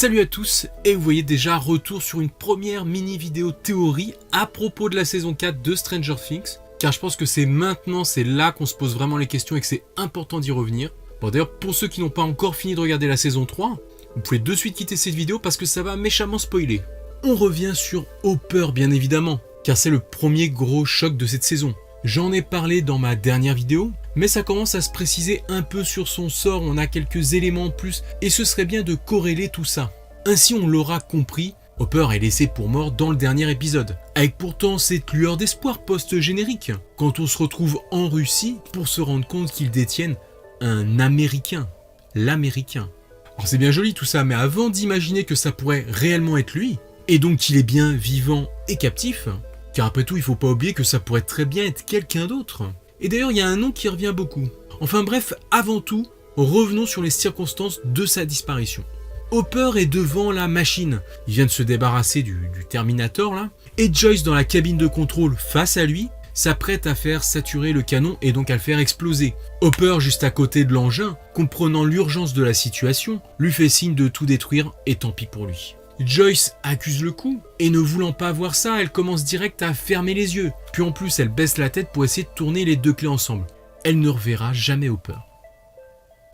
Salut à tous, et vous voyez déjà retour sur une première mini vidéo théorie à propos de la saison 4 de Stranger Things, car je pense que c'est là qu'on se pose vraiment les questions et que c'est important d'y revenir. Bon d'ailleurs, pour ceux qui n'ont pas encore fini de regarder la saison 3, vous pouvez de suite quitter cette vidéo parce que ça va méchamment spoiler. On revient sur Hopper bien évidemment, car c'est le premier gros choc de cette saison. J'en ai parlé dans ma dernière vidéo, mais ça commence à se préciser un peu sur son sort, on a quelques éléments en plus, et ce serait bien de corréler tout ça. Ainsi on l'aura compris, Hopper est laissé pour mort dans le dernier épisode, avec pourtant cette lueur d'espoir post-générique, quand on se retrouve en Russie pour se rendre compte qu'ils détiennent un Américain, l'Américain. Alors c'est bien joli tout ça, mais avant d'imaginer que ça pourrait réellement être lui, et donc qu'il est bien vivant et captif, car après tout, il faut pas oublier que ça pourrait très bien être quelqu'un d'autre. Et d'ailleurs, il y a un nom qui revient beaucoup. Enfin bref, avant tout, revenons sur les circonstances de sa disparition. Hopper est devant la machine. Il vient de se débarrasser du Terminator là. Et Joyce dans la cabine de contrôle face à lui, s'apprête à faire saturer le canon et donc à le faire exploser. Hopper, juste à côté de l'engin, comprenant l'urgence de la situation, lui fait signe de tout détruire et tant pis pour lui. Joyce accuse le coup, et ne voulant pas voir ça, elle commence direct à fermer les yeux. Puis en plus, elle baisse la tête pour essayer de tourner les deux clés ensemble. Elle ne reverra jamais Hopper.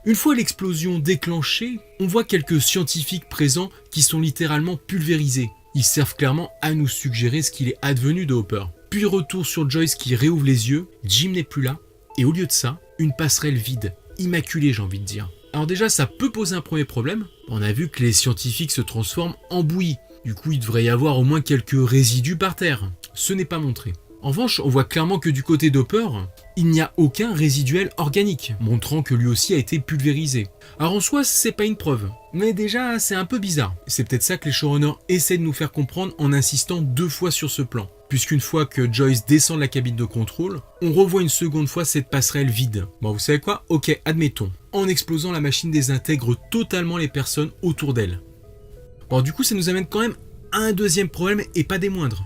Une fois l'explosion déclenchée, on voit quelques scientifiques présents qui sont littéralement pulvérisés. Ils servent clairement à nous suggérer ce qu'il est advenu de Hopper. Puis retour sur Joyce qui réouvre les yeux, Jim n'est plus là, et au lieu de ça, une passerelle vide, immaculée j'ai envie de dire. Alors déjà, ça peut poser un premier problème. On a vu que les scientifiques se transforment en bouillie. Du coup, il devrait y avoir au moins quelques résidus par terre. Ce n'est pas montré. En revanche, on voit clairement que du côté d'Hopper, il n'y a aucun résiduel organique, montrant que lui aussi a été pulvérisé. Alors en soi, c'est pas une preuve. Mais déjà, c'est un peu bizarre. C'est peut-être ça que les showrunners essaient de nous faire comprendre en insistant 2 fois sur ce plan. Puisqu'une fois que Joyce descend de la cabine de contrôle, on revoit une seconde fois cette passerelle vide. Bon, vous savez quoi? Ok, admettons. En explosant, la machine désintègre totalement les personnes autour d'elle. Bon, du coup, ça nous amène quand même à un deuxième problème et pas des moindres.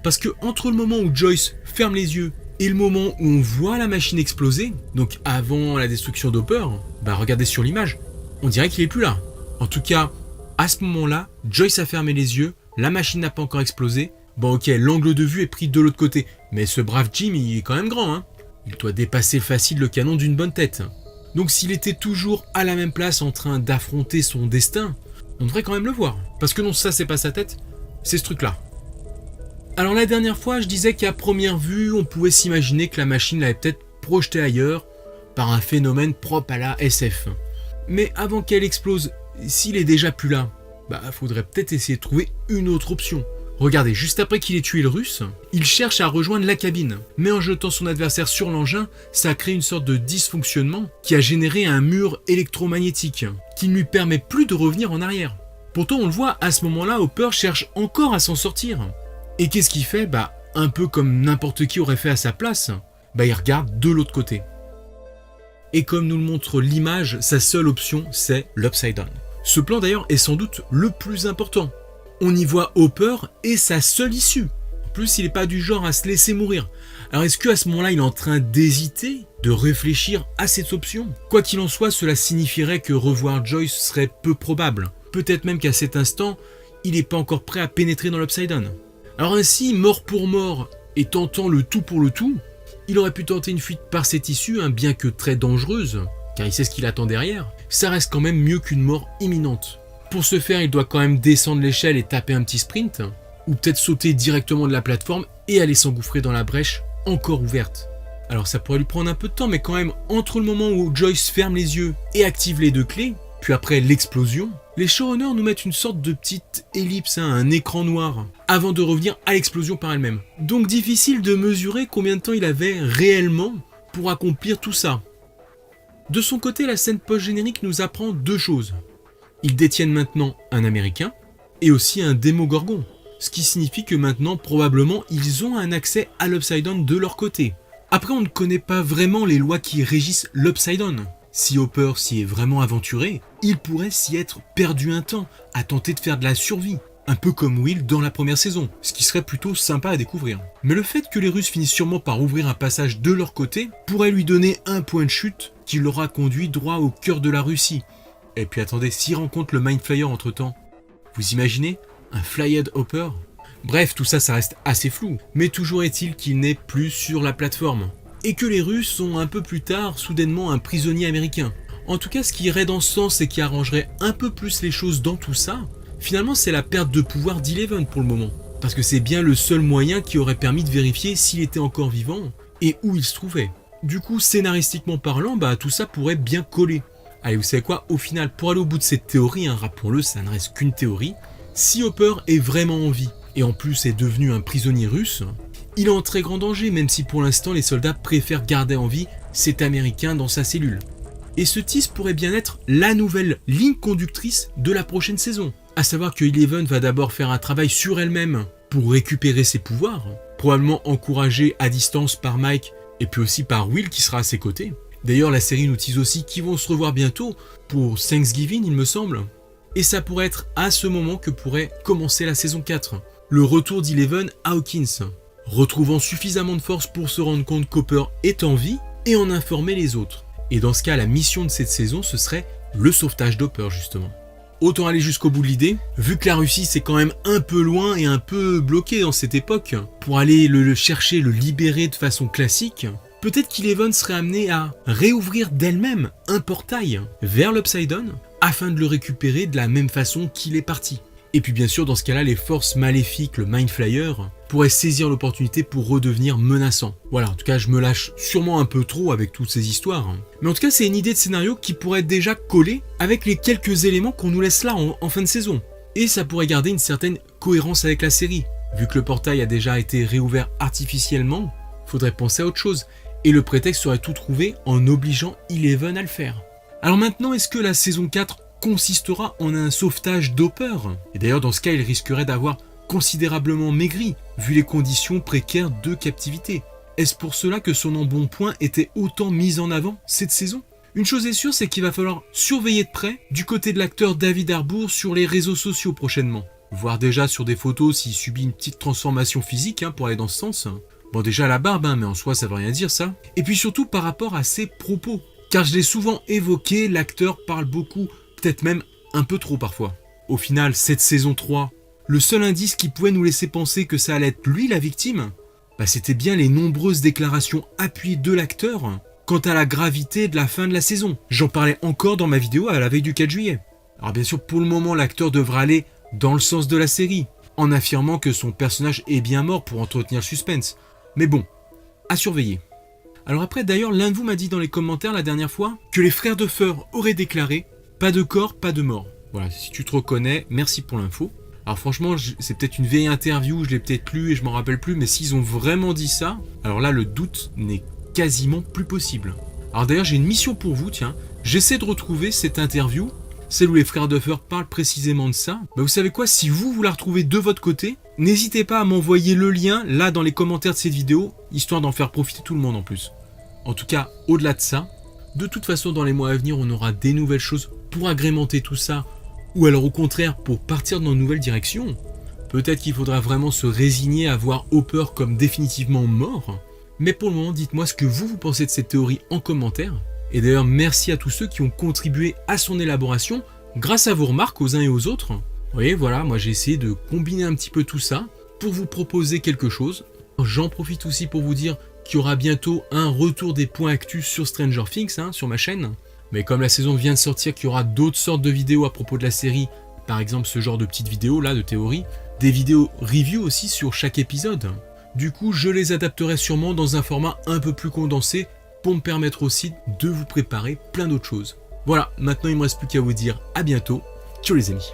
Parce que entre le moment où Joyce ferme les yeux et le moment où on voit la machine exploser, donc avant la destruction d'Hopper, regardez sur l'image, on dirait qu'il est plus là. En tout cas, à ce moment-là, Joyce a fermé les yeux, la machine n'a pas encore explosé. Bon ok, l'angle de vue est pris de l'autre côté, mais ce brave Jim, il est quand même grand, hein. Il doit dépasser facile le canon d'une bonne tête. Donc s'il était toujours à la même place en train d'affronter son destin, on devrait quand même le voir. Parce que non, ça c'est pas sa tête, c'est ce truc-là. Alors la dernière fois, je disais qu'à première vue, on pouvait s'imaginer que la machine l'avait peut-être projetée ailleurs par un phénomène propre à la SF. Mais avant qu'elle explose, s'il est déjà plus là, faudrait peut-être essayer de trouver une autre option. Regardez, juste après qu'il ait tué le russe, il cherche à rejoindre la cabine. Mais en jetant son adversaire sur l'engin, ça a créé une sorte de dysfonctionnement qui a généré un mur électromagnétique qui ne lui permet plus de revenir en arrière. Pourtant, on le voit, à ce moment-là, Hopper cherche encore à s'en sortir. Et qu'est-ce qu'il fait? Un peu comme n'importe qui aurait fait à sa place, il regarde de l'autre côté. Et comme nous le montre l'image, sa seule option, c'est l'Upside Down. Ce plan d'ailleurs est sans doute le plus important. On y voit Hopper et sa seule issue. En plus, il n'est pas du genre à se laisser mourir. Alors est-ce qu'à ce moment-là, il est en train d'hésiter, de réfléchir à cette option? Quoi qu'il en soit, cela signifierait que revoir Joyce serait peu probable. Peut-être même qu'à cet instant, il n'est pas encore prêt à pénétrer dans l'Upside Down. Alors ainsi, mort pour mort, et tentant le tout pour le tout, il aurait pu tenter une fuite par cette issue, bien que très dangereuse, car il sait ce qu'il attend derrière. Ça reste quand même mieux qu'une mort imminente. Pour ce faire, il doit quand même descendre l'échelle et taper un petit sprint, ou peut-être sauter directement de la plateforme et aller s'engouffrer dans la brèche encore ouverte. Alors ça pourrait lui prendre un peu de temps, mais quand même, entre le moment où Joyce ferme les yeux et active les 2 clés, puis après l'explosion, les showrunners nous mettent une sorte de petite ellipse, un écran noir, avant de revenir à l'explosion par elle-même. Donc difficile de mesurer combien de temps il avait réellement pour accomplir tout ça. De son côté, la scène post-générique nous apprend 2 choses. Ils détiennent maintenant un Américain et aussi un Démogorgon, ce qui signifie que maintenant, probablement, ils ont un accès à l'Upside Down de leur côté. Après, on ne connaît pas vraiment les lois qui régissent l'Upside Down. Si Hopper s'y est vraiment aventuré, il pourrait s'y être perdu un temps, à tenter de faire de la survie. Un peu comme Will dans la première saison, ce qui serait plutôt sympa à découvrir. Mais le fait que les Russes finissent sûrement par ouvrir un passage de leur côté pourrait lui donner un point de chute qui l'aura conduit droit au cœur de la Russie. Et puis attendez, s'il rencontre le Mind Flayer entre temps, Vous imaginez? Un Flyhead Hopper? Bref, tout ça, ça reste assez flou. Mais toujours est-il qu'il n'est plus sur la plateforme. Et que les Russes sont un peu plus tard, soudainement, un prisonnier américain. En tout cas, ce qui irait dans ce sens et qui arrangerait un peu plus les choses dans tout ça, finalement, c'est la perte de pouvoir d'Eleven pour le moment. Parce que c'est bien le seul moyen qui aurait permis de vérifier s'il était encore vivant et où il se trouvait. Du coup, scénaristiquement parlant, tout ça pourrait bien coller. Allez, vous savez quoi? Au final, pour aller au bout de cette théorie, rappelons-le, ça ne reste qu'une théorie, si Hopper est vraiment en vie, et en plus est devenu un prisonnier russe, il est en très grand danger, même si pour l'instant les soldats préfèrent garder en vie cet Américain dans sa cellule. Et ce tease pourrait bien être la nouvelle ligne conductrice de la prochaine saison. À savoir que Eleven va d'abord faire un travail sur elle-même pour récupérer ses pouvoirs, probablement encouragé à distance par Mike et puis aussi par Will qui sera à ses côtés. D'ailleurs, la série nous tease aussi qu'ils vont se revoir bientôt pour Thanksgiving, il me semble. Et ça pourrait être à ce moment que pourrait commencer la saison 4. Le retour d'Eleven à Hawkins, retrouvant suffisamment de force pour se rendre compte qu'Hopper est en vie et en informer les autres. Et dans ce cas, la mission de cette saison, ce serait le sauvetage d'Hopper justement. Autant aller jusqu'au bout de l'idée, vu que la Russie c'est quand même un peu loin et un peu bloqué dans cette époque, pour aller le chercher, le libérer de façon classique, peut-être qu'Eleven serait amené à réouvrir d'elle-même un portail vers l'Upside Down afin de le récupérer de la même façon qu'il est parti. Et puis bien sûr, dans ce cas-là, les forces maléfiques, le Mind Flyer, pourraient saisir l'opportunité pour redevenir menaçants. Voilà, en tout cas, je me lâche sûrement un peu trop avec toutes ces histoires. Mais en tout cas, c'est une idée de scénario qui pourrait déjà coller avec les quelques éléments qu'on nous laisse là en fin de saison. Et ça pourrait garder une certaine cohérence avec la série. Vu que le portail a déjà été réouvert artificiellement, faudrait penser à autre chose. Et le prétexte serait tout trouvé en obligeant Eleven à le faire. Alors maintenant, est-ce que la saison 4 consistera en un sauvetage d'Hopper? Et d'ailleurs, dans ce cas, il risquerait d'avoir considérablement maigri, vu les conditions précaires de captivité. Est-ce pour cela que son embonpoint était autant mis en avant cette saison? Une chose est sûre, c'est qu'il va falloir surveiller de près du côté de l'acteur David Harbour sur les réseaux sociaux prochainement. Voir déjà sur des photos s'il subit une petite transformation physique pour aller dans ce sens. Bon, déjà la barbe, mais en soi ça veut rien dire ça. Et puis surtout par rapport à ses propos. Car je l'ai souvent évoqué, l'acteur parle beaucoup, peut-être même un peu trop parfois. Au final, cette saison 3, le seul indice qui pouvait nous laisser penser que ça allait être lui la victime, c'était bien les nombreuses déclarations appuyées de l'acteur quant à la gravité de la fin de la saison. J'en parlais encore dans ma vidéo à la veille du 4 juillet. Alors bien sûr, pour le moment, l'acteur devra aller dans le sens de la série, en affirmant que son personnage est bien mort pour entretenir le suspense. Mais bon, à surveiller. Alors après, d'ailleurs, l'un de vous m'a dit dans les commentaires la dernière fois que les frères Duffer auraient déclaré « pas de corps, pas de mort ». Voilà, si tu te reconnais, merci pour l'info. Alors franchement, c'est peut-être une vieille interview, je l'ai peut-être lu et je m'en rappelle plus, mais s'ils ont vraiment dit ça, alors là, le doute n'est quasiment plus possible. Alors d'ailleurs, j'ai une mission pour vous, tiens. J'essaie de retrouver cette interview, celle où les frères Duffer parlent précisément de ça. Vous savez quoi, si vous la retrouvez de votre côté, n'hésitez pas à m'envoyer le lien, là, dans les commentaires de cette vidéo, histoire d'en faire profiter tout le monde en plus. En tout cas, au-delà de ça, de toute façon, dans les mois à venir, on aura des nouvelles choses pour agrémenter tout ça, ou alors au contraire, pour partir dans une nouvelle direction. Peut-être qu'il faudra vraiment se résigner à voir Hopper comme définitivement mort. Mais pour le moment, dites-moi ce que vous pensez de cette théorie en commentaire. Et d'ailleurs, merci à tous ceux qui ont contribué à son élaboration, grâce à vos remarques aux uns et aux autres. Vous voyez, voilà, moi j'ai essayé de combiner un petit peu tout ça, pour vous proposer quelque chose. J'en profite aussi pour vous dire qu'il y aura bientôt un retour des points actus sur Stranger Things, sur ma chaîne. Mais comme la saison vient de sortir, qu'il y aura d'autres sortes de vidéos à propos de la série, par exemple ce genre de petites vidéos là de théorie, des vidéos review aussi sur chaque épisode. Du coup, je les adapterai sûrement dans un format un peu plus condensé pour me permettre aussi de vous préparer plein d'autres choses. Voilà, maintenant il ne me reste plus qu'à vous dire à bientôt. Ciao les amis.